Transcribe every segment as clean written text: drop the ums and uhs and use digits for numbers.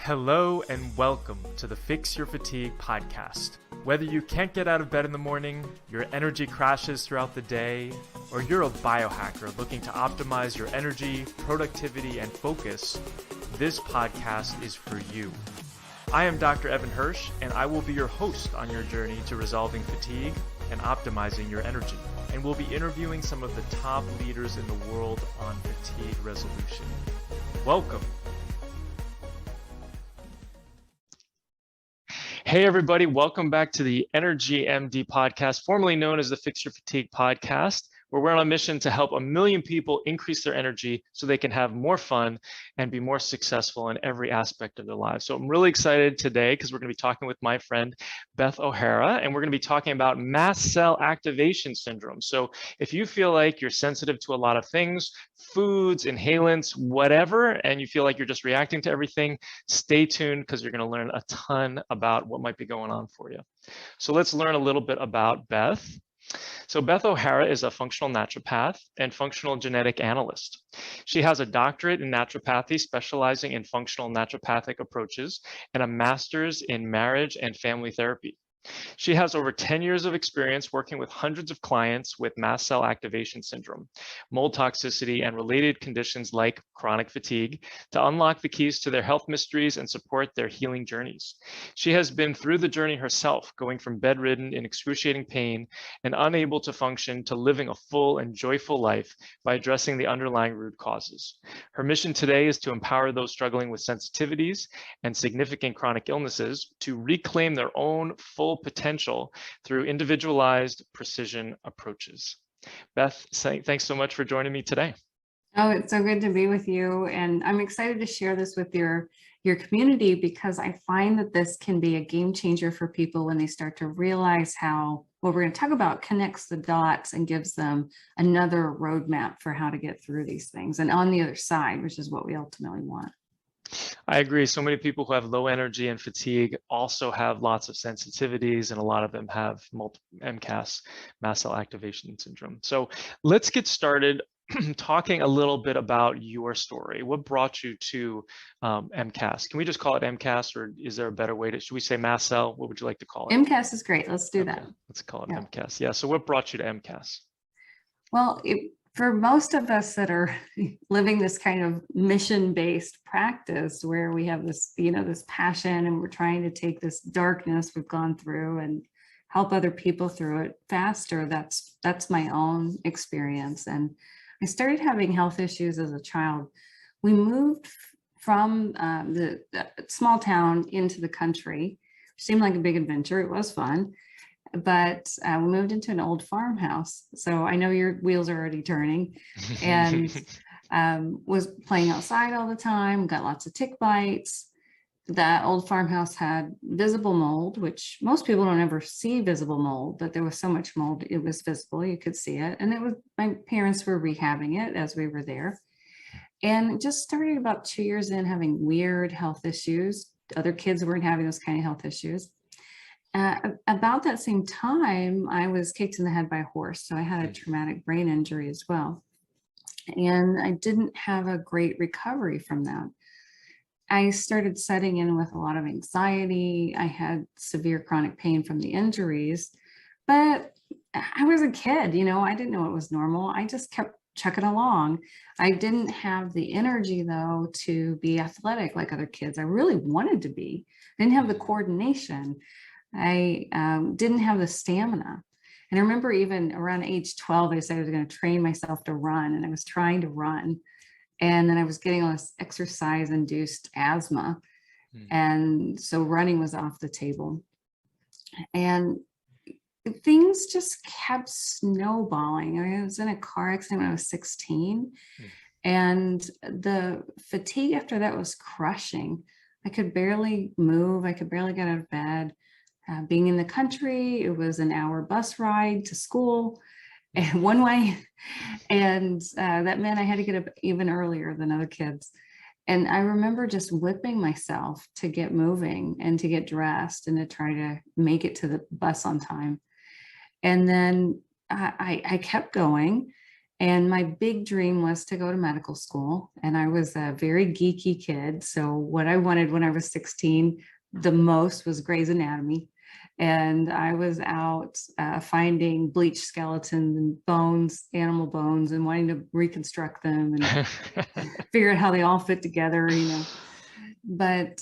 Hello and welcome to the Fix Your Fatigue podcast. Whether you can't get out of bed in the morning, your energy crashes throughout the day, or you're a biohacker looking to optimize your energy, productivity, and focus, this podcast is for you. I am Dr. Evan Hirsch, and I will be your host on your journey to resolving fatigue and optimizing your energy. And we'll be interviewing some of the top leaders in the world on fatigue resolution. Welcome. Hey, everybody. Welcome back to the Energy MD podcast, formerly known as the Fix Your Fatigue podcast, where we're on a mission to help 1 million people increase their energy so they can have more fun and be more successful in every aspect of their lives. So I'm really excited today because we're going to be talking with my friend, Beth O'Hara, and we're going to be talking about Mast Cell Activation Syndrome. So if you feel like you're sensitive to a lot of things, foods, inhalants, whatever, and you feel like you're just reacting to everything, stay tuned because you're going to learn a ton about what might be going on for you. So let's learn a little bit about Beth. So Beth O'Hara is a functional naturopath and functional genetic analyst. She has a doctorate in naturopathy, specializing in functional naturopathic approaches, and a master's in marriage and family therapy. She has over 10 years of experience working with hundreds of clients with mast cell activation syndrome, mold toxicity, and related conditions like chronic fatigue to unlock the keys to their health mysteries and support their healing journeys. She has been through the journey herself, going from bedridden in excruciating pain and unable to function to living a full and joyful life by addressing the underlying root causes. Her mission today is to empower those struggling with sensitivities and significant chronic illnesses to reclaim their own full potential through individualized precision approaches. Beth, thanks so much for joining me today. Oh, it's so good to be with you. And I'm excited to share this with your community because I find that this can be a game changer for people when they start to realize how what we're going to talk about connects the dots and gives them another roadmap for how to get through these things and on the other side, which is what we ultimately want. I agree. So many people who have low energy and fatigue also have lots of sensitivities, and a lot of them have multiple MCAS, Mast Cell Activation Syndrome. So let's get started talking a little bit about your story. What brought you to MCAS? Can we just call it MCAS, or is there a better way to, should we say mast cell? What would you like to call it? MCAS is great. Let's do that. Let's call it MCAS. Yeah. So what brought you to MCAS? Well, for most of us that are living this kind of mission-based practice where we have this, this passion and we're trying to take this darkness we've gone through and help other people through it faster, that's my own experience. And I started having health issues as a child. We moved from the small town into the country, which seemed like a big adventure. It was fun. But we moved into an old farmhouse. So I know your wheels are already turning, and was playing outside all the time, got lots of tick bites. That old farmhouse had visible mold, which most people don't ever see visible mold, but there was so much mold, it was visible, you could see it. And my parents were rehabbing it as we were there. And just started about 2 years in having weird health issues. Other kids weren't having those kind of health issues. About that same time, I was kicked in the head by a horse. So I had a traumatic brain injury as well. And I didn't have a great recovery from that. I started setting in with a lot of anxiety. I had severe chronic pain from the injuries, but I was a kid, I didn't know it was normal. I just kept chugging along. I didn't have the energy though to be athletic like other kids. I really wanted to be. I didn't have the coordination. I didn't have the stamina. And I remember even around age 12, I said I was going to train myself to run, and I was trying to run. And then I was getting all this exercise-induced asthma. And so running was off the table. And things just kept snowballing. I was in a car accident when I was 16. And the fatigue after that was crushing. I could barely move. I could barely get out of bed. Being in the country, it was an hour bus ride to school and one way. And that meant I had to get up even earlier than other kids. And I remember just whipping myself to get moving and to get dressed and to try to make it to the bus on time. And then I kept going. And my big dream was to go to medical school. And I was a very geeky kid. So what I wanted when I was 16, the most was Grey's Anatomy. And I was out finding bleached skeletons and bones, animal bones, and wanting to reconstruct them and figure out how they all fit together, you know. But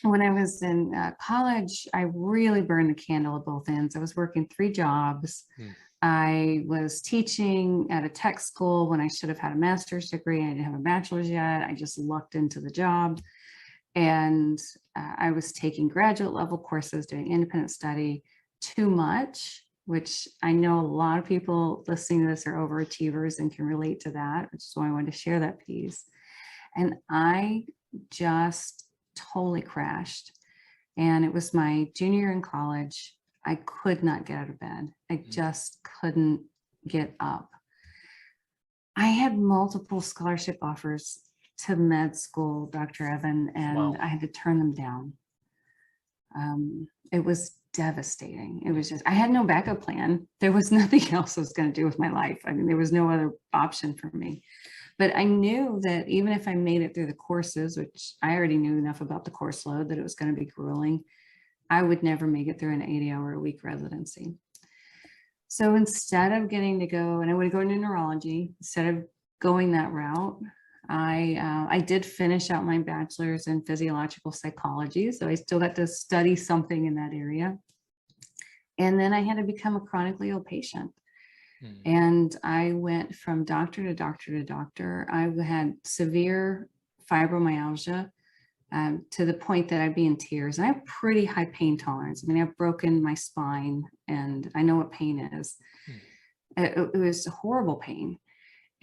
when I was in college, I really burned the candle at both ends. I was working 3 jobs. I was teaching at a tech school when I should have had a master's degree. I didn't have a bachelor's yet. I just lucked into the job. And I was taking graduate level courses, doing independent study too much, which I know a lot of people listening to this are overachievers and can relate to that, which is why I wanted to share that piece. And I just totally crashed. And it was my junior year in college. I could not get out of bed. I just couldn't get up. I had multiple scholarship offers to med school, Dr. Evan, and Wow. I had to turn them down. It was devastating. It was just, I had no backup plan. There was nothing else I was going to do with my life. I mean, there was no other option for me. But I knew that even if I made it through the courses, which I already knew enough about the course load that it was going to be grueling, I would never make it through an 80-hour-a-week residency. So instead of getting to go, and I would go into neurology, instead of going that route, I did finish out my bachelor's in physiological psychology. So I still got to study something in that area. And then I had to become a chronically ill patient. And I went from doctor to doctor to doctor. I had severe fibromyalgia to the point that I'd be in tears. And I have pretty high pain tolerance. I mean, I've broken my spine and I know what pain is. It was horrible pain.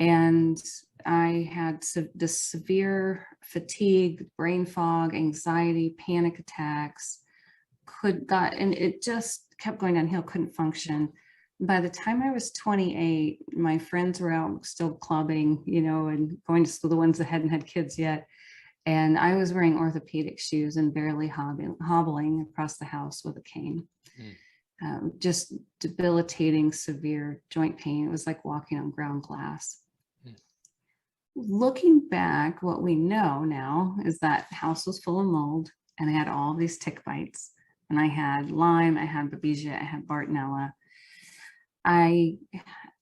And I had this severe fatigue, brain fog, anxiety, panic attacks, and it just kept going downhill, couldn't function. By the time I was 28, my friends were out still clubbing, you know, and going to school, the ones that hadn't had kids yet. And I was wearing orthopedic shoes and barely hobbling across the house with a cane. Just debilitating, severe joint pain. It was like walking on ground glass. Looking back, what we know now is that house was full of mold and I had all these tick bites. And I had Lyme, I had Babesia, I had Bartonella. I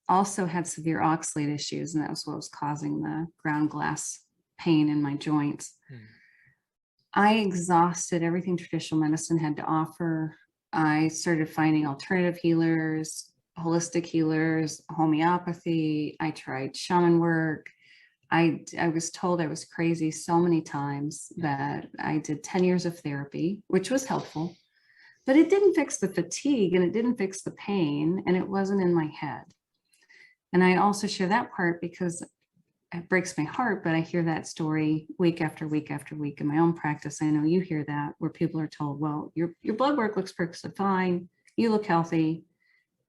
also had severe oxalate issues, and that was what was causing the ground glass pain in my joints. I exhausted everything traditional medicine had to offer. I started finding alternative healers, holistic healers, homeopathy. I tried shaman work. I was told I was crazy so many times that I did 10 years of therapy, which was helpful. But it didn't fix the fatigue and it didn't fix the pain, and it wasn't in my head. And I also share that part because it breaks my heart, but I hear that story week after week after week in my own practice. I know you hear that, where people are told, well, your blood work looks perfectly fine. You look healthy.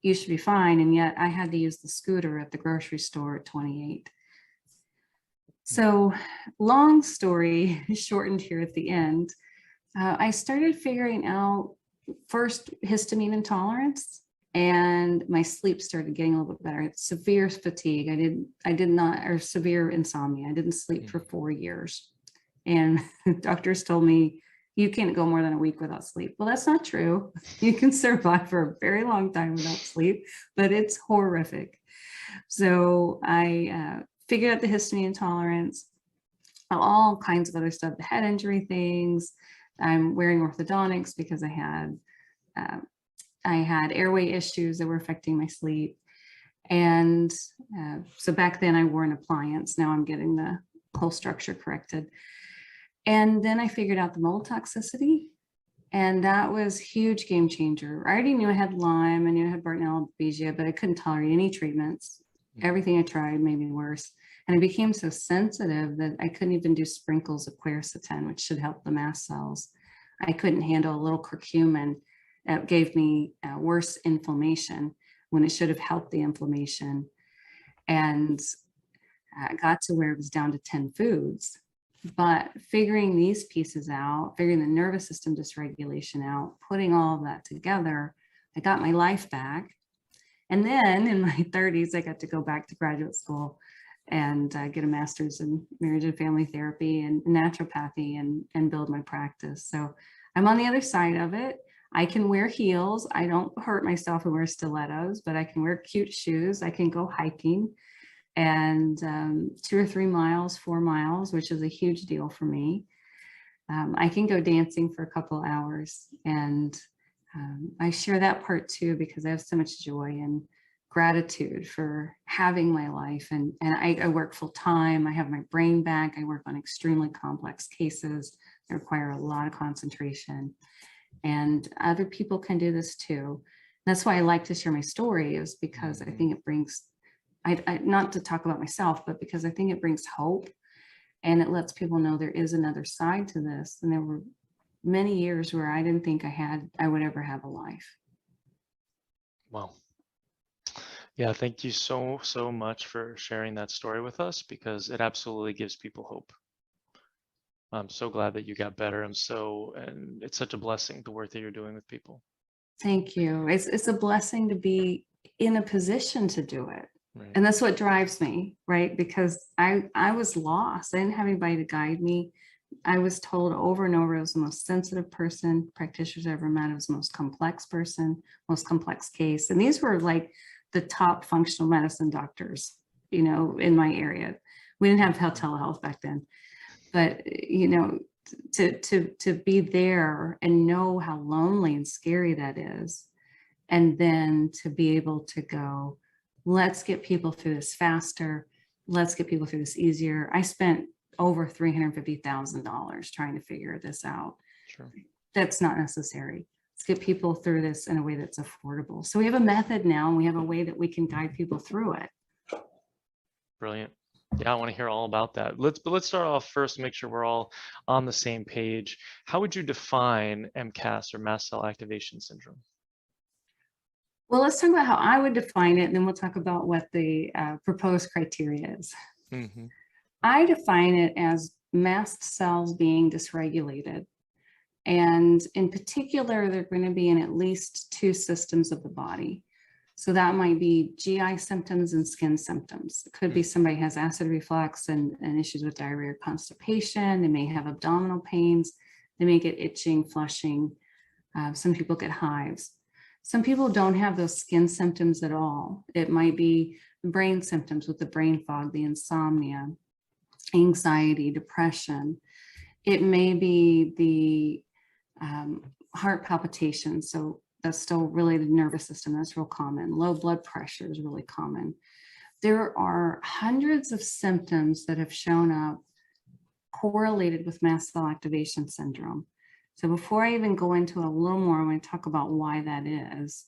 You should be fine. And yet I had to use the scooter at the grocery store at 28. So long story shortened here at the end. I started figuring out first histamine intolerance, and my sleep started getting a little bit better. It's severe fatigue. I did not, or severe insomnia. I didn't sleep for 4 years. And doctors told me, you can't go more than a week without sleep. Well, that's not true. You can survive for a very long time without sleep, but it's horrific. So I figured out the histamine intolerance, all kinds of other stuff, the head injury things. I'm wearing orthodontics because I had airway issues that were affecting my sleep. And so back then I wore an appliance. Now I'm getting the whole structure corrected. And then I figured out the mold toxicity. And that was a huge game changer. I already knew I had Lyme, I knew I had Bartonella Babesia, but I couldn't tolerate any treatments. Everything I tried made me worse. And I became so sensitive that I couldn't even do sprinkles of quercetin, which should help the mast cells. I couldn't handle a little curcumin. It gave me worse inflammation when it should have helped the inflammation. And I got to where it was down to 10 foods. But figuring these pieces out, figuring the nervous system dysregulation out, putting all of that together, I got my life back. And then in my 30s, I got to go back to graduate school and get a master's in marriage and family therapy and naturopathy and build my practice. So I'm on the other side of it. I can wear heels. I don't hurt myself and wear stilettos, but I can wear cute shoes. I can go hiking and 2 or 3 miles, 4 miles, which is a huge deal for me. I can go dancing for a couple hours, and I share that part too because I have so much joy and gratitude for having my life. And I work full time. I have my brain back. I work on extremely complex cases that require a lot of concentration. And other people can do this too. That's why I like to share my story, is because I think it brings, not to talk about myself, but because I think it brings hope, and it lets people know there is another side to this. And there were many years where I didn't think I would ever have a life. Wow. Yeah, thank you so much for sharing that story with us, because it absolutely gives people hope. I'm so glad that you got better. And it's such a blessing, the work that you're doing with people. Thank you. It's a blessing to be in a position to do it. Right. And that's what drives me, right? Because I was lost. I didn't have anybody to guide me. I was told over and over I was the most sensitive practitioners I ever met. I was the most complex person, most complex case. And these were like the top functional medicine doctors, in my area. We didn't have telehealth back then. But, to be there and know how lonely and scary that is, and then to be able to go, let's get people through this faster. Let's get people through this easier. I spent over $350,000 trying to figure this out. Sure. That's not necessary. Let's get people through this in a way that's affordable. So we have a method now, and we have a way that we can guide people through it. Brilliant. Yeah, I want to hear all about that. Let's start off first and make sure we're all on the same page. How would you define MCAS, or Mast Cell Activation Syndrome? Well, let's talk about how I would define it, and then we'll talk about what the proposed criteria is. Mm-hmm. I define it as mast cells being dysregulated. And in particular, they're going to be in at least 2 systems of the body. So that might be GI symptoms and skin symptoms. It could be somebody has acid reflux and issues with diarrhea or constipation. They may have abdominal pains. They may get itching, flushing. Some people get hives. Some people don't have those skin symptoms at all. It might be brain symptoms with the brain fog, the insomnia, anxiety, depression. It may be the heart palpitations. So that's still related to nervous system. That's real common. Low blood pressure is really common. There are hundreds of symptoms that have shown up correlated with mast cell activation syndrome. So before I even go into a little more, I want to talk about why that is.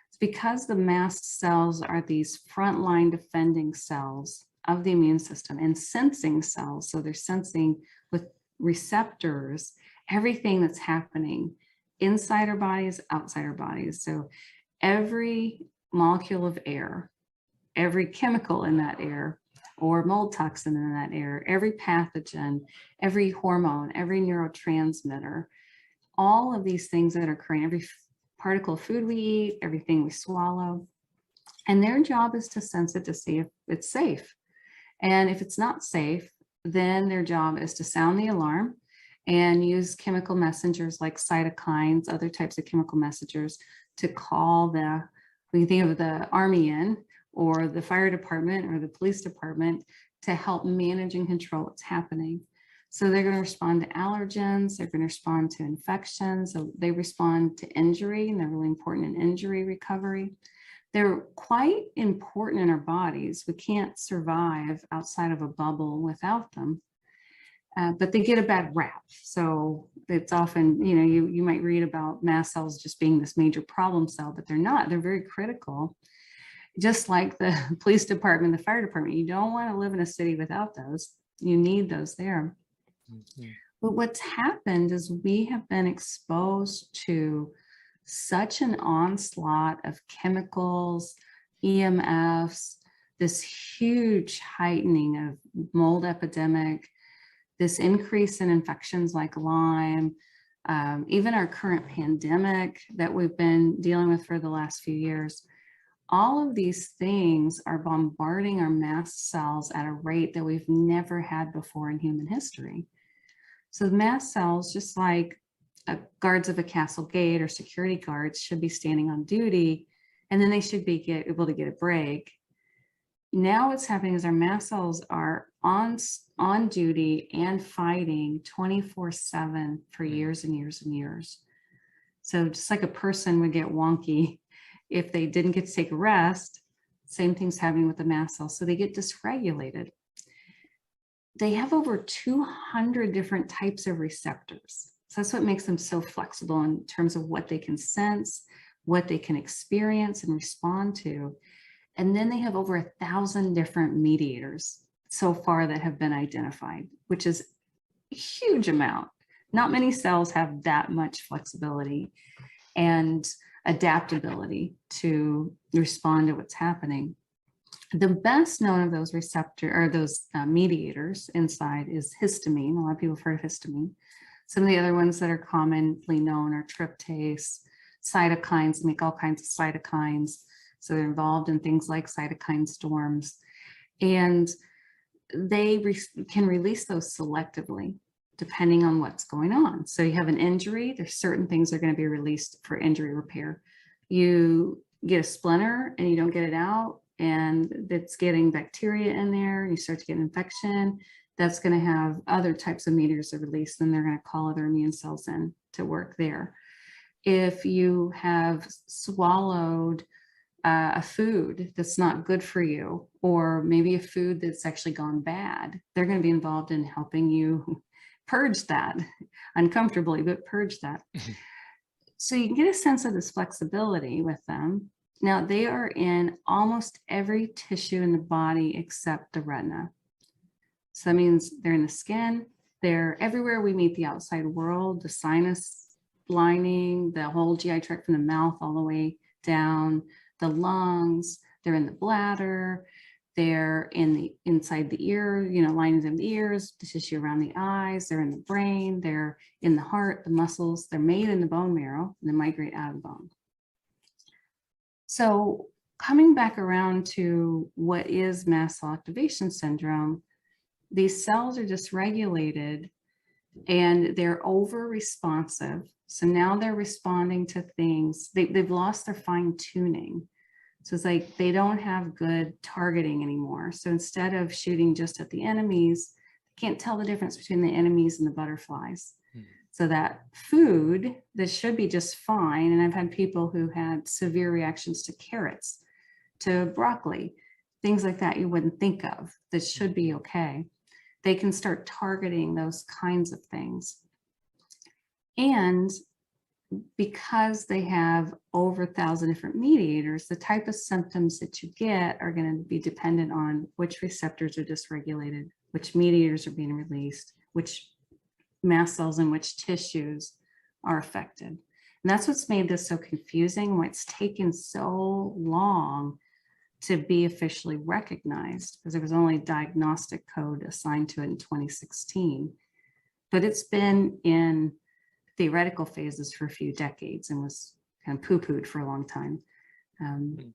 It's because the mast cells are these frontline defending cells of the immune system and sensing cells. So they're sensing with receptors everything that's happening inside our bodies, outside our bodies. So every molecule of air, every chemical in that air, or mold toxin in that air, every pathogen, every hormone, every neurotransmitter, all of these things that are occurring, every particle of food we eat, everything we swallow, and their job is to sense it to see if it's safe. And if it's not safe, then their job is to sound the alarm and use chemical messengers like cytokines, other types of chemical messengers, to call we can think of the army in, or the fire department or the police department, to help manage and control what's happening. So they're going to respond to allergens, they're going to respond to infections, so they respond to injury, and they're really important in injury recovery. They're quite important in our bodies. We can't survive outside of a bubble without them. But they get a bad rap. So it's often, you might read about mast cells just being this major problem cell, but they're not. They're very critical. Just like the police department, the fire department, you don't want to live in a city without those. You need those there. Mm-hmm. But what's happened is we have been exposed to such an onslaught of chemicals, EMFs, this huge heightening of mold epidemic, this increase in infections like Lyme, even our current pandemic that we've been dealing with for the last few years. all of these things are bombarding our mast cells at a rate that we've never had before in human history. So the mast cells, just like guards of a castle gate or security guards, should be standing on duty, and then they should be able to get a break. Now what's happening is our mast cells are on duty and fighting 24/7 for years and years and years. So just like a person would get wonky if they didn't get to take a rest, same thing's happening with the mast cells. So they get dysregulated. They have over 200 different types of receptors. So that's what makes them so flexible in terms of what they can sense, what they can experience and respond to. And then they have over 1,000 different mediators so far that have been identified, which is a huge amount. Not many cells have that much flexibility and adaptability to respond to what's happening. The best known of those mediators inside is histamine. A lot of people have heard of histamine. Some of the other ones that are commonly known are tryptase, cytokines, make all kinds of cytokines. So they're involved in things like cytokine storms. And they can release those selectively, depending on what's going on. So you have an injury, there's certain things that are going to be released for injury repair. You get a splinter and you don't get it out, and it's getting bacteria in there, and you start to get an infection, that's going to have other types of mediators that release, and they're going to call other immune cells in to work there. If you have swallowed a food that's not good for you, or maybe a food that's actually gone bad, they're going to be involved in helping you purge that, uncomfortably, but purge that. So you can get a sense of this flexibility with them. Now, they are in almost every tissue in the body except the retina. So that means they're in the skin, they're everywhere we meet the outside world, the sinus lining, the whole GI tract from the mouth all the way down, the lungs, they're in the bladder, they're inside the ear, linings of the ears, the tissue around the eyes, they're in the brain, they're in the heart, the muscles, they're made in the bone marrow, and they migrate out of the bone. So coming back around to what is mast cell activation syndrome, these cells are dysregulated and they're over responsive. So now they're responding to things, they've lost their fine tuning. So it's like they don't have good targeting anymore. So instead of shooting just at the enemies, they can't tell the difference between the enemies and the butterflies. So that food that should be just fine, and I've had people who had severe reactions to carrots, to broccoli, things like that you wouldn't think of that should be okay. They can start targeting those kinds of things. And because they have over 1,000 different mediators, the type of symptoms that you get are going to be dependent on which receptors are dysregulated, which mediators are being released, which mast cells and which tissues are affected. And that's what's made this so confusing, why it's taken so long to be officially recognized, because there was only diagnostic code assigned to it in 2016. But it's been in theoretical phases for a few decades and was kind of poo-pooed for a long time.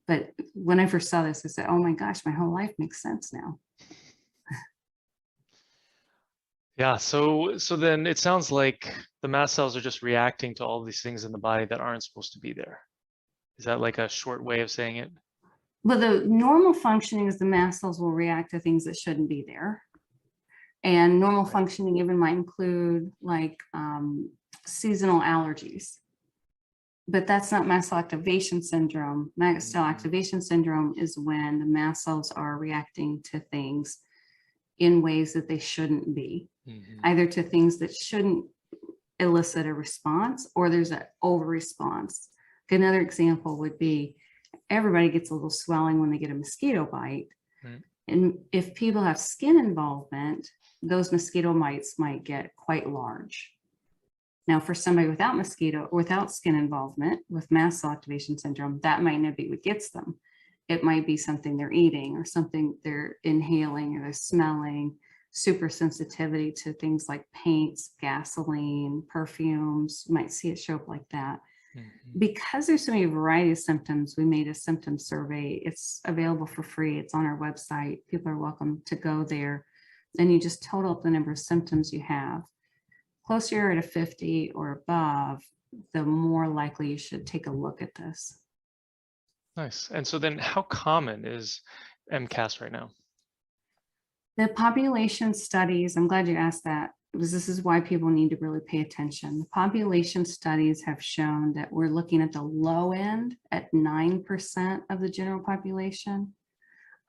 But when I first saw this, I said, oh my gosh, my whole life makes sense now. Yeah, so then it sounds like the mast cells are just reacting to all these things in the body that aren't supposed to be there. Is that like a short way of saying it? Well, the normal functioning is the mast cells will react to things that shouldn't be there. And normal functioning even might include like seasonal allergies. But that's not mast cell activation syndrome. Mast cell activation syndrome is when the mast cells are reacting to things in ways that they shouldn't be, either to things that shouldn't elicit a response, or there's an over response. Another example would be everybody gets a little swelling when they get a mosquito bite. And if people have skin involvement, those mosquito bites might get quite large. Now, for somebody without skin involvement with mast cell activation syndrome, that might not be what gets them. It might be something they're eating or something they're inhaling or they're smelling, super sensitivity to things like paints, gasoline, perfumes. You might see it show up like that. Because there's so many variety of symptoms, we made a symptom survey. It's available for free. It's on our website. People are welcome to go there. And you just total up the number of symptoms you have. Closer you're at a 50 or above, the more likely you should take a look at this. Nice. And so then how common is MCAS right now? The population studies, I'm glad you asked that, because this is why people need to really pay attention. The population studies have shown that we're looking at the low end at 9% of the general population,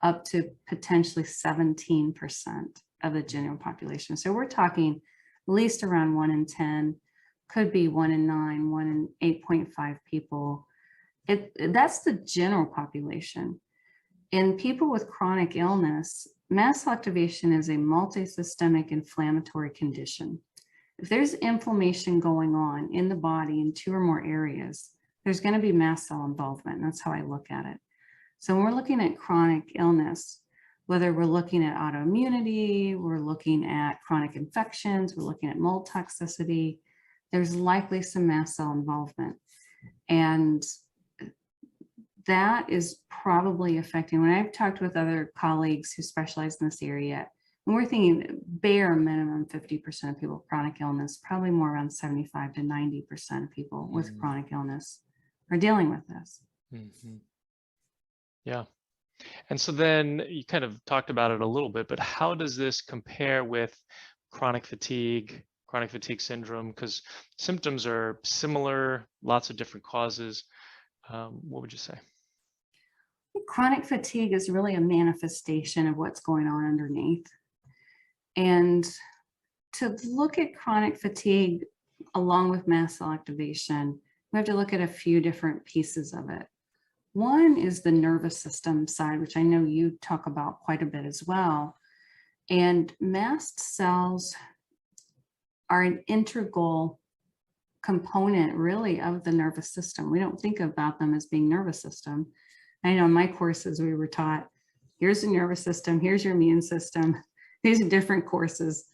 up to potentially 17% of the general population. So we're talking at least around 1 in 10, could be 1 in 9, 1 in 8.5 people. That's the general population. In people with chronic illness, mast cell activation is a multisystemic inflammatory condition. If there's inflammation going on in the body in 2 or more areas, there's going to be mast cell involvement. That's how I look at it. So when we're looking at chronic illness, whether we're looking at autoimmunity, we're looking at chronic infections, we're looking at mold toxicity, there's likely some mast cell involvement. And that is probably affecting, when I've talked with other colleagues who specialize in this area, and we're thinking bare minimum 50% of people with chronic illness, probably more around 75 to 90% of people with chronic illness are dealing with this. Yeah. And so then you kind of talked about it a little bit, but how does this compare with chronic fatigue syndrome? Because symptoms are similar, lots of different causes. What would you say? Chronic fatigue is really a manifestation of what's going on underneath. And to look at chronic fatigue along with mast cell activation, we have to look at a few different pieces of it. One is the nervous system side, which I know you talk about quite a bit as well. And mast cells are an integral component really of the nervous system. We don't think about them as being nervous system. I know in my courses we were taught, here's the nervous system, here's your immune system. These are different courses.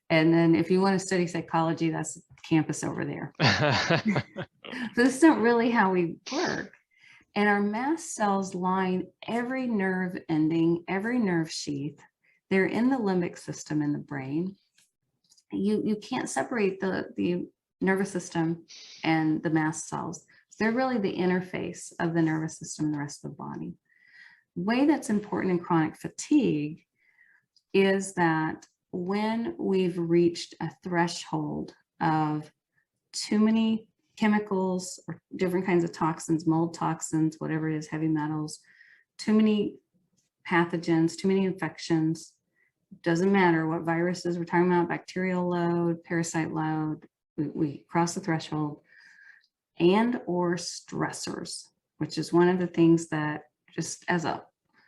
And then if you want to study psychology, that's campus over there. But this is not really how we work. And our mast cells line every nerve ending, every nerve sheath. They're in the limbic system in the brain. You can't separate the nervous system and the mast cells. They're really the interface of the nervous system and the rest of the body. The way that's important in chronic fatigue is that when we've reached a threshold of too many chemicals or different kinds of toxins, mold toxins, whatever it is, heavy metals, too many pathogens, too many infections, doesn't matter what viruses we're talking about, bacterial load, parasite load, we cross the threshold, and or stressors, which is one of the things that just as a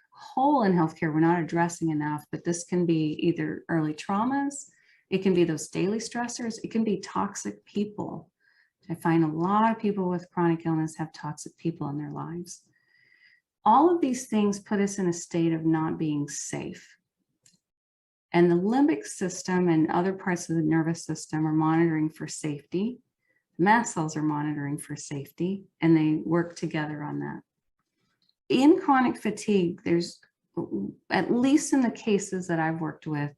whole in healthcare, we're not addressing enough, but this can be either early traumas, it can be those daily stressors, it can be toxic people. I find a lot of people with chronic illness have toxic people in their lives. All of these things put us in a state of not being safe. And the limbic system and other parts of the nervous system are monitoring for safety. Mast cells are monitoring for safety, and they work together on that. In chronic fatigue, there's, at least in the cases that I've worked with,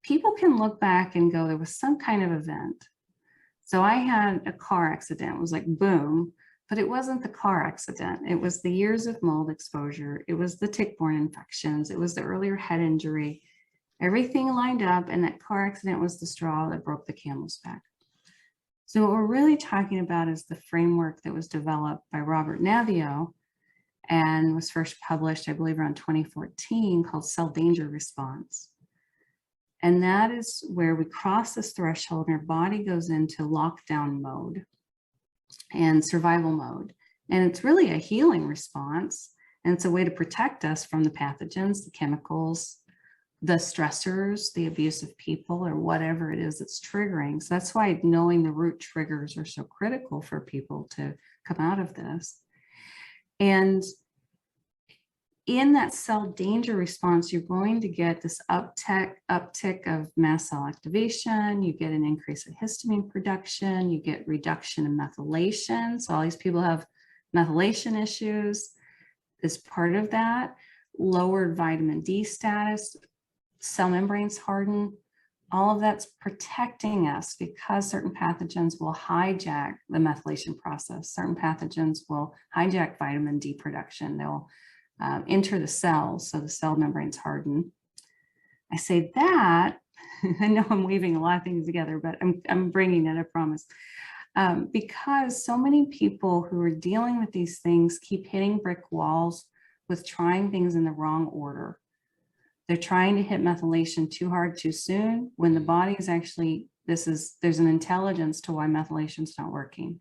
people can look back and go, there was some kind of event. So I had a car accident, it was like boom, but it wasn't the car accident. It was the years of mold exposure. It was the tick-borne infections. It was the earlier head injury. Everything lined up, and that car accident was the straw that broke the camel's back. So what we're really talking about is the framework that was developed by Robert Navio and was first published, I believe, around 2014, called Cell Danger Response. And that is where we cross this threshold and our body goes into lockdown mode and survival mode. And it's really a healing response. And it's a way to protect us from the pathogens, the chemicals, the stressors, the abusive people, or whatever it is that's triggering. So that's why knowing the root triggers are so critical for people to come out of this. And in that cell danger response, you're going to get this uptick of mast cell activation. You get an increase in histamine production. You get reduction in methylation. So all these people have methylation issues. As part of that, lowered vitamin D status, cell membranes harden. All of that's protecting us because certain pathogens will hijack the methylation process. Certain pathogens will hijack vitamin D production. They'll enter the cells, so the cell membranes harden. I say that, I know I'm weaving a lot of things together, but I'm bringing it, I promise. Because so many people who are dealing with these things keep hitting brick walls with trying things in the wrong order. They're trying to hit methylation too hard too soon when the body is actually, there's an intelligence to why methylation's not working.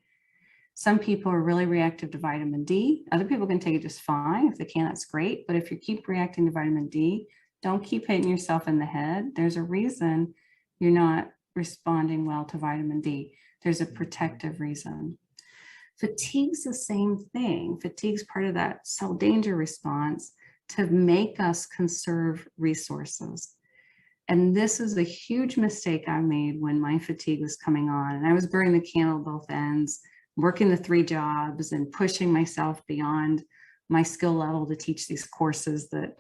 Some people are really reactive to vitamin D. Other people can take it just fine. If they can, that's great. But if you keep reacting to vitamin D, don't keep hitting yourself in the head. There's a reason you're not responding well to vitamin D. There's a protective reason. Fatigue's the same thing. Fatigue's part of that cell danger response to make us conserve resources. And this is a huge mistake I made when my fatigue was coming on. And I was burning the candle at both ends, working the 3 jobs and pushing myself beyond my skill level to teach these courses that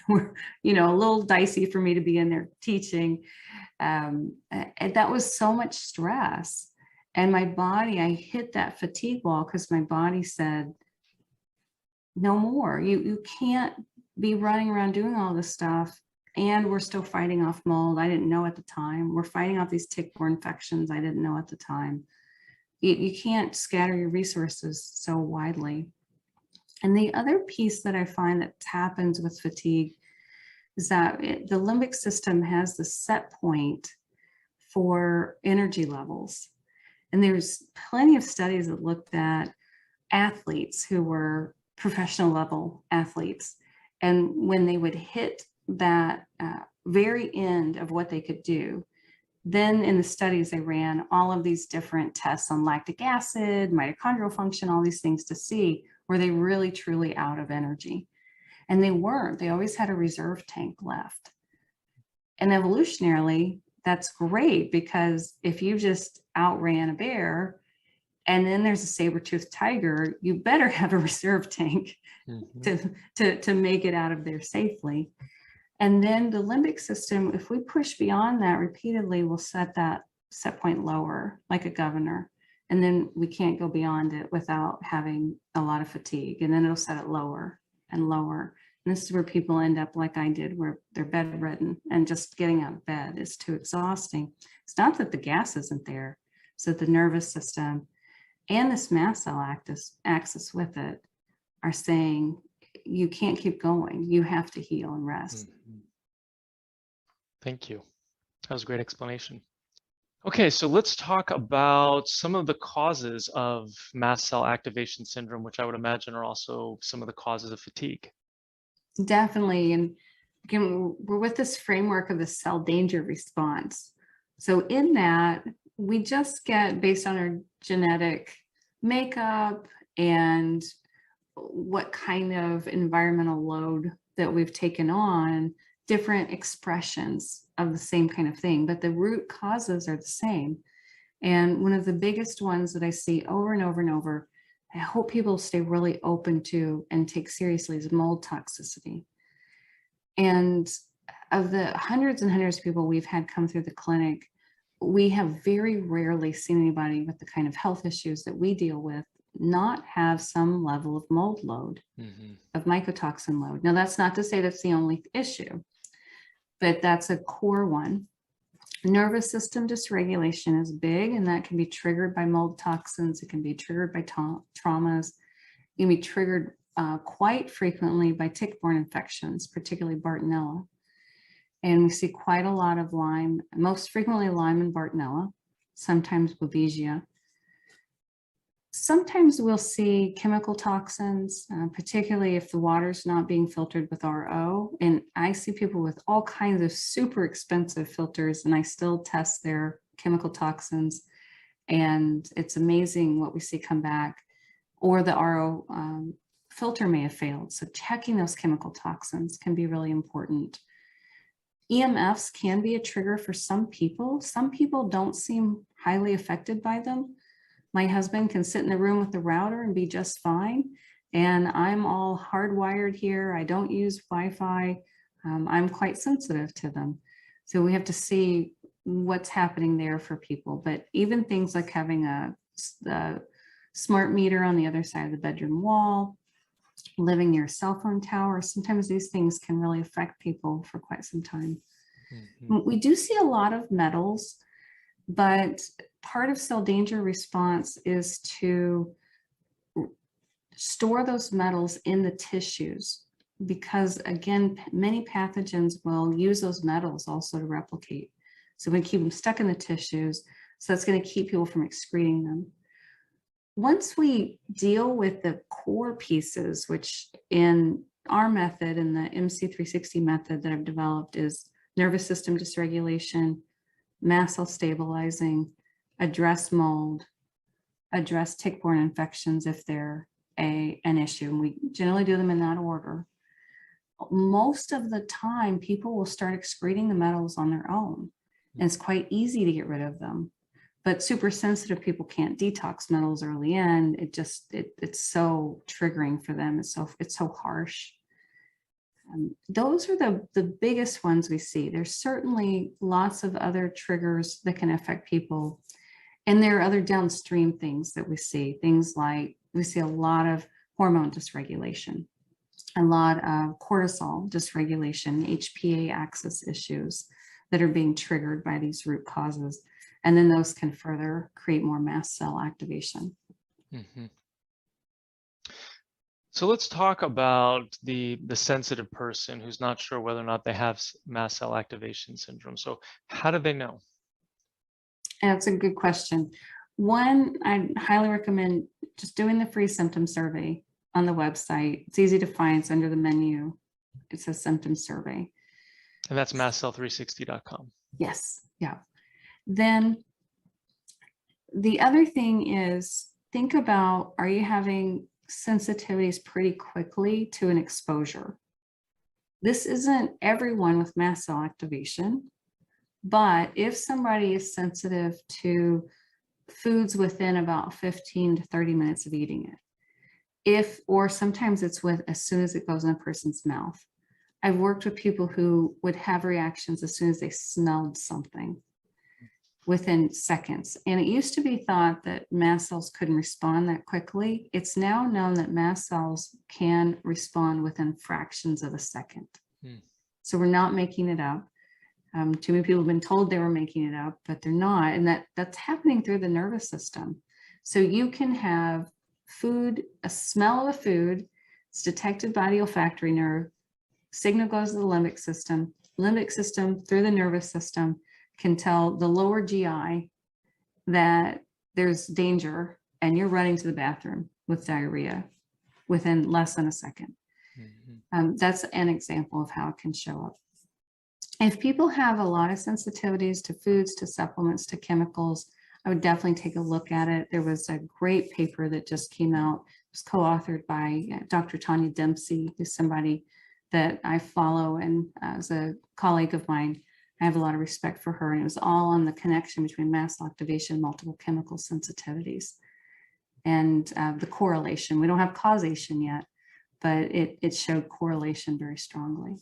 were, a little dicey for me to be in there teaching. And that was so much stress. And my body, I hit that fatigue wall because my body said, no more. You can't be running around doing all this stuff. And we're still fighting off mold. I didn't know at the time. We're fighting off these tick-borne infections. I didn't know at the time. You can't scatter your resources so widely. And the other piece that I find that happens with fatigue is that the limbic system has the set point for energy levels. And there's plenty of studies that looked at athletes who were professional level athletes. And when they would hit that very end of what they could do, then in the studies they ran all of these different tests on lactic acid, mitochondrial function, all these things to see were they really truly out of energy. And they weren't. They always had a reserve tank left. And evolutionarily, that's great, because if you just outran a bear and then there's a saber-toothed tiger, you better have a reserve tank to make it out of there safely. And then the limbic system, if we push beyond that repeatedly, will set that set point lower, like a governor. And then we can't go beyond it without having a lot of fatigue. And then it'll set it lower and lower. And this is where people end up like I did, where they're bedridden and just getting out of bed is too exhausting. It's not that the gas isn't there. So the nervous system and this mast cell axis with it are saying, you can't keep going. You have to heal and rest. Thank you. That was a great explanation. Okay, so let's talk about some of the causes of mast cell activation syndrome, which I would imagine are also some of the causes of fatigue. Definitely. And again, we're with this framework of the cell danger response. So in that, we just get, based on our genetic makeup and what kind of environmental load that we've taken on, different expressions of the same kind of thing, but the root causes are the same. And one of the biggest ones that I see over and over and over, I hope people stay really open to and take seriously, is mold toxicity. And of the hundreds and hundreds of people we've had come through the clinic, we have very rarely seen anybody with the kind of health issues that we deal with not have some level of mold load, of mycotoxin load. Now, that's not to say that's the only issue, but that's a core one. Nervous system dysregulation is big, and that can be triggered by mold toxins. It can be triggered by traumas. It can be triggered quite frequently by tick-borne infections, particularly Bartonella. And we see quite a lot of Lyme, most frequently Lyme and Bartonella, sometimes Babesia. Sometimes we'll see chemical toxins, particularly if the water's not being filtered with RO. And I see people with all kinds of super expensive filters, and I still test their chemical toxins. And it's amazing what we see come back. Or the RO filter may have failed. So checking those chemical toxins can be really important. EMFs can be a trigger for some people. Some people don't seem highly affected by them. My husband can sit in the room with the router and be just fine. And I'm all hardwired here. I don't use Wi-Fi. I'm quite sensitive to them. So we have to see what's happening there for people. But even things like having a smart meter on the other side of the bedroom wall, living near a cell phone tower, sometimes these things can really affect people for quite some time. Mm-hmm. We do see a lot of metals, but part of cell danger response is to store those metals in the tissues, because again, many pathogens will use those metals also to replicate. So we keep them stuck in the tissues. So that's going to keep people from excreting them. Once we deal with the core pieces, which in our method, in the MC360 method that I've developed, is nervous system dysregulation, mast cell stabilizing, address mold, address tick-borne infections if they're an issue. And we generally do them in that order. Most of the time, people will start excreting the metals on their own. And it's quite easy to get rid of them. But super sensitive people can't detox metals early in. It's so triggering for them. It's so harsh. Those are the biggest ones we see. There's certainly lots of other triggers that can affect people. And there are other downstream things that we see. Things like we see a lot of hormone dysregulation, a lot of cortisol dysregulation, HPA axis issues that are being triggered by these root causes. And then those can further create more mast cell activation. Mm-hmm. So let's talk about the sensitive person who's not sure whether or not they have mast cell activation syndrome. So how do they know? That's a good question. One, I highly recommend just doing the free symptom survey on the website. It's easy to find. It's under the menu. It says symptom survey. And that's mastcell360.com. Yes. Yeah. Then the other thing is, think about, are you having sensitivities pretty quickly to an exposure? This isn't everyone with mast cell activation, but if somebody is sensitive to foods within about 15 to 30 minutes of eating it, or sometimes it's as soon as it goes in a person's mouth. I've worked with people who would have reactions as soon as they smelled something within seconds. And it used to be thought that mast cells couldn't respond that quickly. It's now known that mast cells can respond within fractions of a second. So we're not making it up. Too many people have been told they were making it up, but they're not. And that's happening through the nervous system. So you can have food, a smell of a food, it's detected by the olfactory nerve, signal goes to the limbic system through the nervous system can tell the lower GI that there's danger and you're running to the bathroom with diarrhea within less than a second. Mm-hmm. That's an example of how it can show up. If people have a lot of sensitivities to foods, to supplements, to chemicals, I would definitely take a look at it. There was a great paper that just came out. It was co-authored by Dr. Tanya Dempsey, who's somebody that I follow and as a colleague of mine. I have a lot of respect for her, and it was all on the connection between mast cell activation, multiple chemical sensitivities, and the correlation. We don't have causation yet, but it showed correlation very strongly.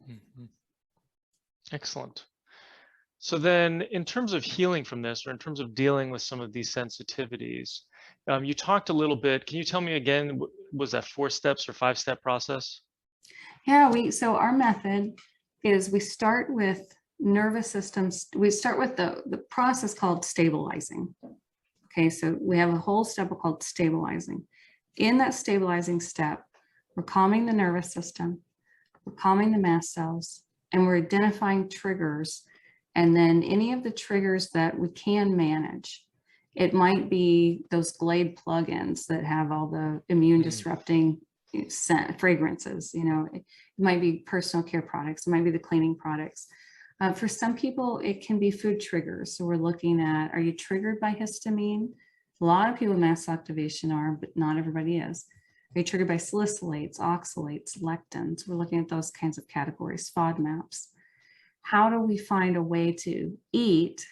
Mm-hmm. Excellent. So then in terms of healing from this, or in terms of dealing with some of these sensitivities, you talked a little bit. Can you tell me again, was that 4 steps or 5-step process? Yeah, so our method is we start with nervous systems. We start with the process called stabilizing. Okay, so we have a whole step called stabilizing. In that stabilizing step, we're calming the nervous system, we're calming the mast cells, and we're identifying triggers. And then any of the triggers that we can manage. It might be those Glade plugins that have all the immune disrupting fragrances. It might be personal care products, it might be the cleaning products. For some people, it can be food triggers. So we're looking at, are you triggered by histamine? A lot of people with mast cell activation are, but not everybody is. they triggered by salicylates, oxalates, lectins? We're looking at those kinds of categories, FODMAPs. How do we find a way to eat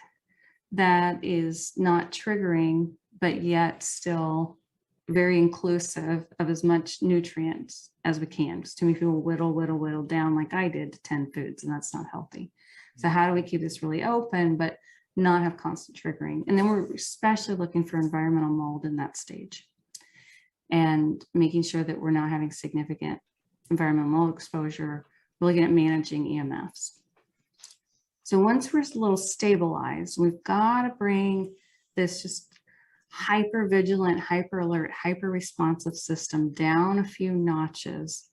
that is not triggering, but yet still very inclusive of as much nutrients as we can? Because too many people whittle down like I did to 10 foods, and that's not healthy. So how do we keep this really open, but not have constant triggering? And then we're especially looking for environmental mold in that stage and making sure that we're not having significant environmental mold exposure. We're looking at managing EMFs. So once we're a little stabilized, we've got to bring this just hyper vigilant, hyper alert, hyper responsive system down a few notches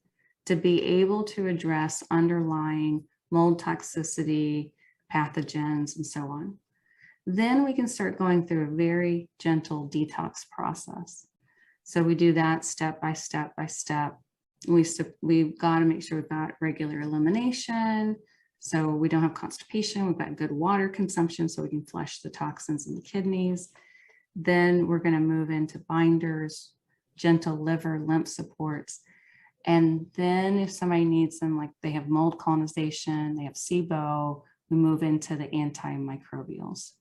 to be able to address underlying mold toxicity, pathogens, and so on. Then we can start going through a very gentle detox process. So we do that step by step by step. We've got to make sure we've got regular elimination, so we don't have constipation. We've got good water consumption so we can flush the toxins in the kidneys. Then we're going to move into binders, gentle liver, lymph supports. And then if somebody needs them, like they have mold colonization, they have SIBO, we move into the antimicrobials.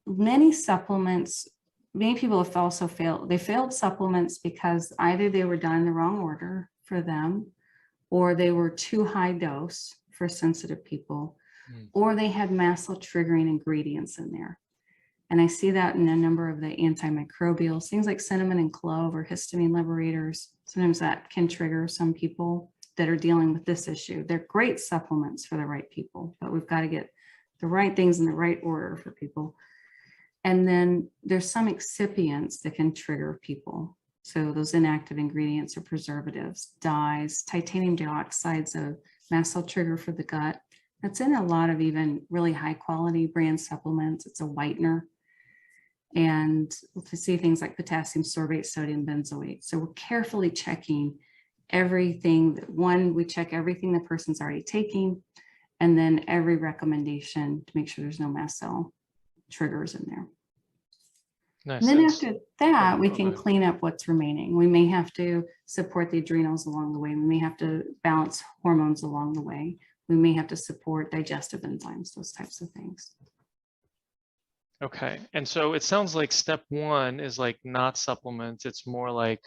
Many supplements, many people have also failed. They failed supplements because either they were done in the wrong order for them, or they were too high dose for sensitive people, or they had mast cell triggering ingredients in there. And I see that in a number of the antimicrobials, things like cinnamon and clove or histamine liberators. Sometimes that can trigger some people that are dealing with this issue. They're great supplements for the right people, but we've got to get the right things in the right order for people. And then there's some excipients that can trigger people. So those inactive ingredients are preservatives, dyes, titanium dioxide's a mast cell trigger for the gut. That's in a lot of even really high quality brand supplements. It's a whitener. And to see things like potassium sorbate, sodium benzoate. So we're carefully checking everything. We check everything the person's already taking, and then every recommendation to make sure there's no mast cell triggers in there. Nice. And then after that, we can clean up what's remaining. We may have to support the adrenals along the way. We may have to balance hormones along the way. We may have to support digestive enzymes, those types of things. Okay. And so it sounds like step one is like not supplements. It's more like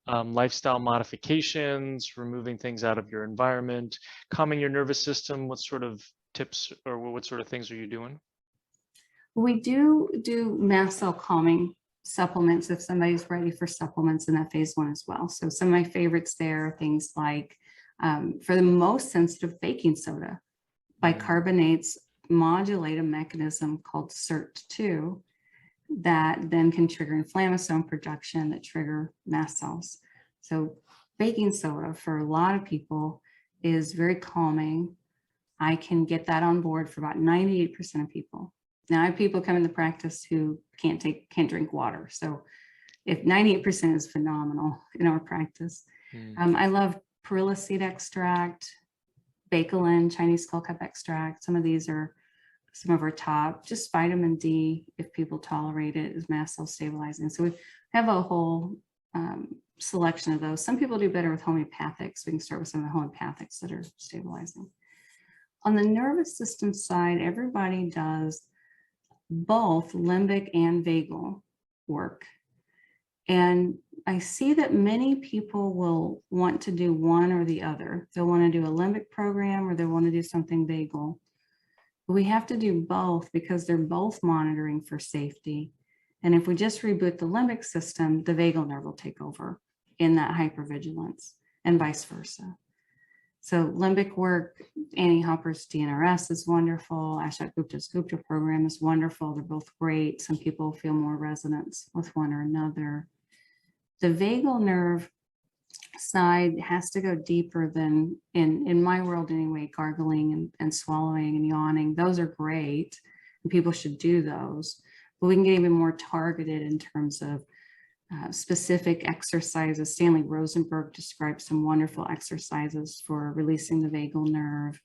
lifestyle modifications, removing things out of your environment, calming your nervous system. What sort of tips or what sort of things are you doing? We do mast cell calming supplements if somebody's ready for supplements in that phase 1 as well. So some of my favorites there are things like, for the most sensitive, baking soda. Bicarbonates modulate a mechanism called SIRT2 that then can trigger inflammasome production that trigger mast cells. So baking soda for a lot of people is very calming. I can get that on board for about 98% of people. Now I have people come into practice who can't drink water. So if 98% is phenomenal in our practice. I love perilla seed extract, bakelin, Chinese skullcap extract. Some of these are some of our top. Just vitamin D, if people tolerate it, is mast cell stabilizing. So we have a whole selection of those. Some people do better with homeopathics. We can start with some of the homeopathics that are stabilizing. On the nervous system side, everybody does both limbic and vagal work. And I see that many people will want to do one or the other. They'll want to do a limbic program or they'll want to do something vagal. But we have to do both because they're both monitoring for safety. And if we just reboot the limbic system, the vagal nerve will take over in that hypervigilance and vice versa. So limbic work, Annie Hopper's DNRS is wonderful. Ashok Gupta's Gupta program is wonderful. They're both great. Some people feel more resonance with one or another. The vagal nerve side has to go deeper than, in my world anyway, gargling and swallowing and yawning. Those are great and people should do those. But we can get even more targeted in terms of specific exercises. Stanley Rosenberg describes some wonderful exercises for releasing the vagal nerve.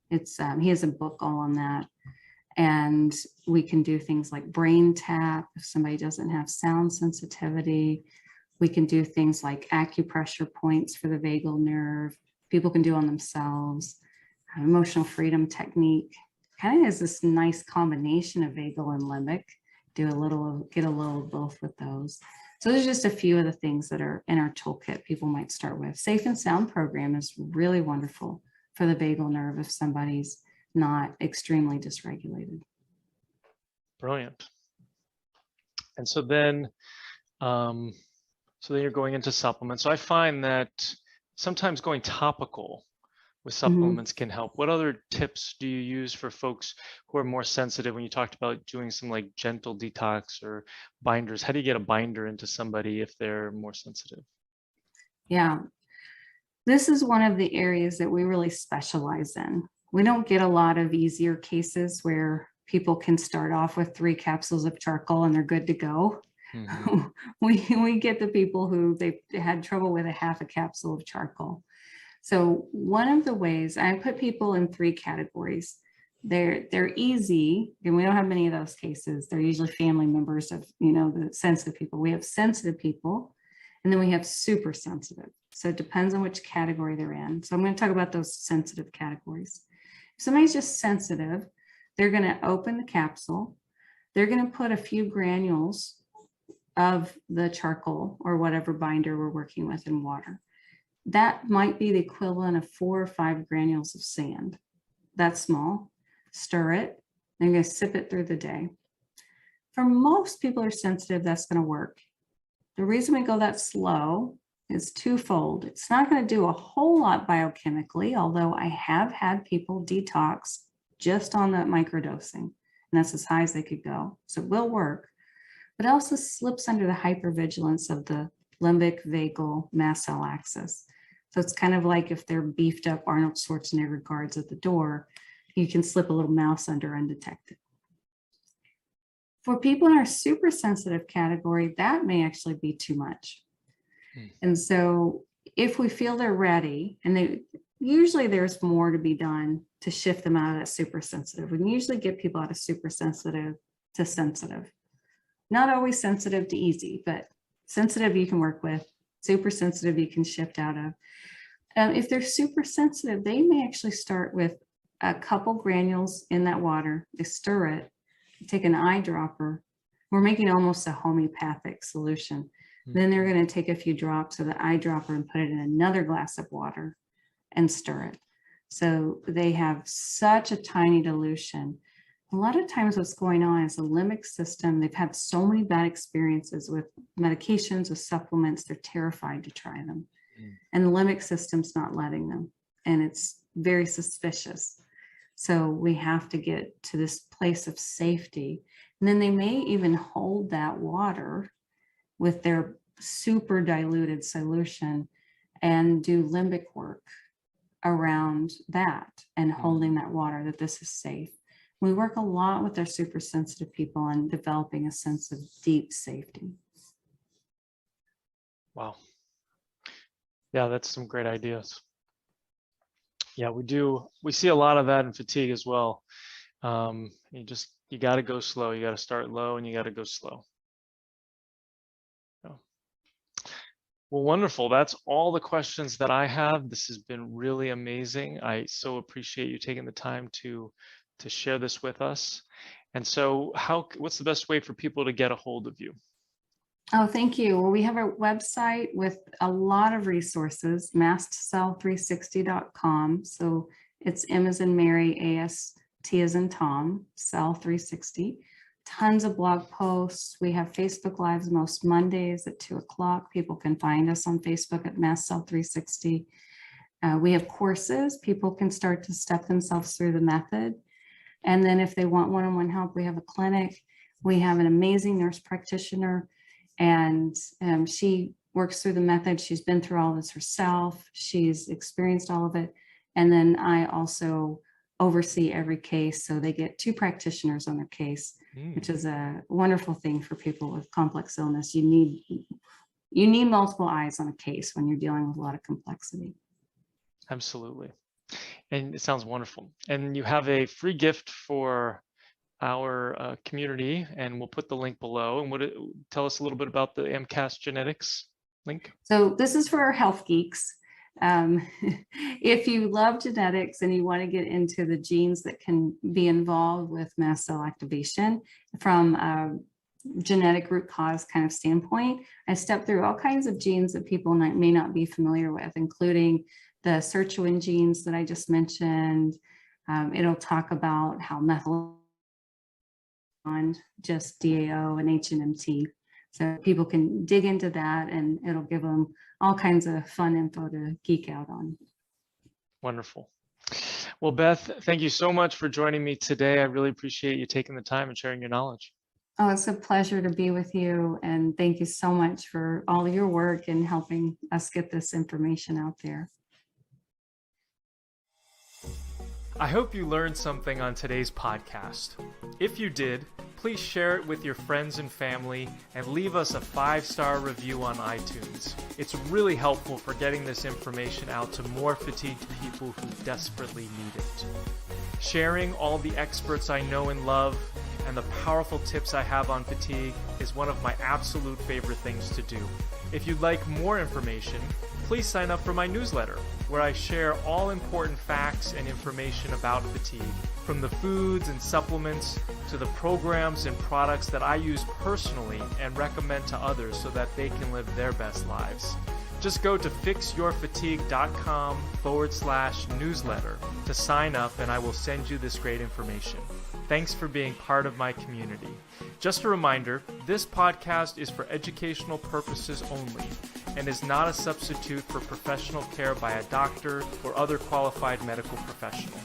He has a book all on that. And we can do things like brain tap if somebody doesn't have sound sensitivity. We can do things like acupressure points for the vagal nerve. People can do on themselves. Emotional freedom technique kind of is this nice combination of vagal and limbic. Get a little of both with those. So there's just a few of the things that are in our toolkit people might start with. Safe and Sound program is really wonderful for the vagal nerve if somebody's not extremely dysregulated. Brilliant. And so then you're going into supplements. So I find that sometimes going topical with supplements can help. What other tips do you use for folks who are more sensitive? When you talked about doing some like gentle detox or binders, how do you get a binder into somebody if they're more sensitive? Yeah, this is one of the areas that we really specialize in. We don't get a lot of easier cases where people can start off with 3 capsules of charcoal and they're good to go. We get the people who they had trouble with a half a capsule of charcoal. So one of the ways I put people in 3 categories. They're easy, and we don't have many of those cases. They're usually family members of, the sensitive people. We have sensitive people, and then we have super sensitive. So it depends on which category they're in. So I'm going to talk about those sensitive categories. If somebody's just sensitive, they're going to open the capsule. They're going to put a few granules of the charcoal or whatever binder we're working with in water. That might be the equivalent of 4 or 5 granules of sand. That's small. Stir it. They're going to sip it through the day. For most people who are sensitive, that's going to work. The reason we go that slow is twofold. It's not going to do a whole lot biochemically, although I have had people detox just on that microdosing, and that's as high as they could go. So it will work, but it also slips under the hypervigilance of the limbic vagal mast cell axis. So it's kind of like if they're beefed up Arnold Schwarzenegger guards at the door, you can slip a little mouse under undetected. For people in our super sensitive category, that may actually be too much. And so if we feel they're ready, and usually there's more to be done to shift them out of that super sensitive. We can usually get people out of super sensitive to sensitive. Not always sensitive to easy, but sensitive you can work with, super sensitive you can shift out of. If they're super sensitive, they may actually start with a couple granules in that water. They stir it, take an eyedropper. We're making almost a homeopathic solution. Then they're going to take a few drops of the eyedropper and put it in another glass of water and stir it. So they have such a tiny dilution. A lot of times what's going on is the limbic system, they've had so many bad experiences with medications, with supplements, they're terrified to try them. And the limbic system's not letting them. And it's very suspicious. So we have to get to this place of safety. And then they may even hold that water with their super diluted solution and do limbic work around that and holding that water, that this is safe. We work a lot with our super sensitive people on developing a sense of deep safety. Wow. Yeah, that's some great ideas. Yeah, we see a lot of that in fatigue as well. You got to go slow. You got to start low and you got to go slow. Well, wonderful. That's all the questions that I have. This has been really amazing. I so appreciate you taking the time to share this with us. And so what's the best way for people to get a hold of you? Oh, thank you. Well, we have a website with a lot of resources, mastcell360.com. So it's M as in Mary, AST as in Tom, Cell 360. Tons of blog posts. We have Facebook Lives most Mondays at 2 o'clock. People can find us on Facebook at Mast Cell 360. We have courses. People can start to step themselves through the method. And then if they want one-on-one help, we have a clinic. We have an amazing nurse practitioner, and she works through the method. She's been through all this herself. She's experienced all of it. And then I also oversee every case. So they get 2 practitioners on their case, which is a wonderful thing for people with complex illness. You need multiple eyes on a case when you're dealing with a lot of complexity. Absolutely. And it sounds wonderful. And you have a free gift for our community, and we'll put the link below. And tell us a little bit about the MCAS genetics. link? So this is for our health geeks. If you love genetics and you want to get into the genes that can be involved with mast cell activation from a genetic root cause kind of standpoint, I stepped through all kinds of genes that people may not be familiar with, including the sirtuin genes that I just mentioned. It'll talk about how methyl on just DAO and HNMT. So people can dig into that, and it'll give them all kinds of fun info to geek out on. Wonderful. Well, Beth, thank you so much for joining me today. I really appreciate you taking the time and sharing your knowledge. Oh, it's a pleasure to be with you. And thank you so much for all your work in helping us get this information out there. I hope you learned something on today's podcast. If you did, please share it with your friends and family and leave us a 5-star review on iTunes. It's really helpful for getting this information out to more fatigued people who desperately need it. Sharing all the experts I know and love and the powerful tips I have on fatigue is one of my absolute favorite things to do. If you'd like more information, please sign up for my newsletter, where I share all important facts and information about fatigue, from the foods and supplements to the programs and products that I use personally and recommend to others so that they can live their best lives. Just go to fixyourfatigue.com/newsletter to sign up, and I will send you this great information. Thanks for being part of my community. Just a reminder, this podcast is for educational purposes only and is not a substitute for professional care by a doctor or other qualified medical professional.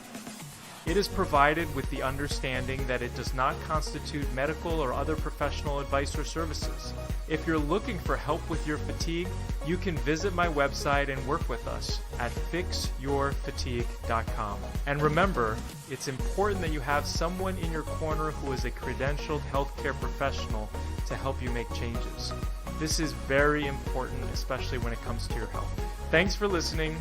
It is provided with the understanding that it does not constitute medical or other professional advice or services. If you're looking for help with your fatigue, you can visit my website and work with us at fixyourfatigue.com. And remember, it's important that you have someone in your corner who is a credentialed healthcare professional to help you make changes. This is very important, especially when it comes to your health. Thanks for listening.